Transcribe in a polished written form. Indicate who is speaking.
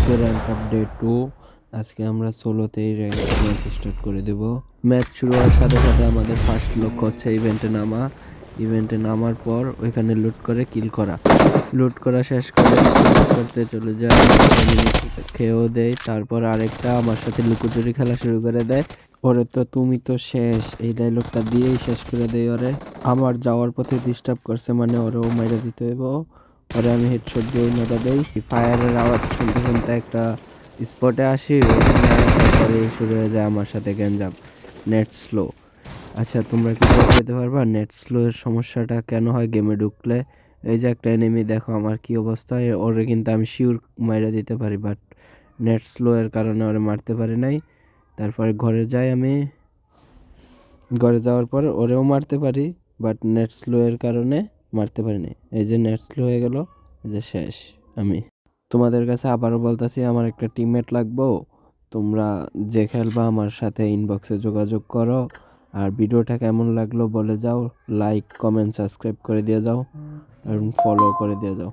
Speaker 1: আজকে rank up day 2। আজকে আমরা সোলোতেই র্যাঙ্ক ম্যাচ স্টার্ট করে দেব। ম্যাচ শুরু হওয়ার সাথে সাথে আমাদের ফার্স্ট লক্ষ্য হচ্ছে ইভেন্টে নামার পর ওইখানে লুট করে কিল করা। লুট করা শেষ করে করতে চলে যায়, খেয়েও দেয়। তারপর আরেকটা আমার সাথে লুকোচুরি খেলা শুরু করে দেয়। ওরে তো তুমি তো শেষ, এই ডায়লগটা দিয়েই শেষ করে দেয় ওরে। আমার যাওয়ার পথে ডিস্টার্ব করছে মানে ওরেও মাইরা দিতে হইব। পরে আমি হেডশট দিয়ে মেরে দেই। ফায়ারের আওয়াজ শুনতে শুনতে একটা স্পটে আসি, ওখানে আসার পরে শুরু হয়ে যায় আমার সাথে গ্যাঞ্জাম। Net slow. আচ্ছা, তোমরা কি বলতে যেতে পারবা নেট স্লো এর সমস্যাটা কেন হয় গেমে ঢুকলে? এই যে একটা এনিমি দেখো আমার কি অবস্থা, ওরে কিন্তু আমি শিওর মাইরা দিতে পারি, বাট নেট স্লো এর কারণে ওরে মারতে পারি নাই। তারপরে ঘরে যাই, আমি ঘরে যাওয়ার পর ওরেও মারতে পারি, বাট নেট স্লো এর কারণে মারতে পারিনি। এই যে নেট স্লো হয়ে গেল, এই যে শেষ আমি। তোমাদের কাছে আবারও বলতেছি, আমার একটা টিমমেট লাগবো। তোমরা যে খেলবা আমার সাথে ইনবক্সে যোগাযোগ করো। আর ভিডিওটা কেমন লাগলো বলে যাও, লাইক কমেন্ট সাবস্ক্রাইব করে দিয়ে যাও, আর ফলো করে দিয়ে যাও।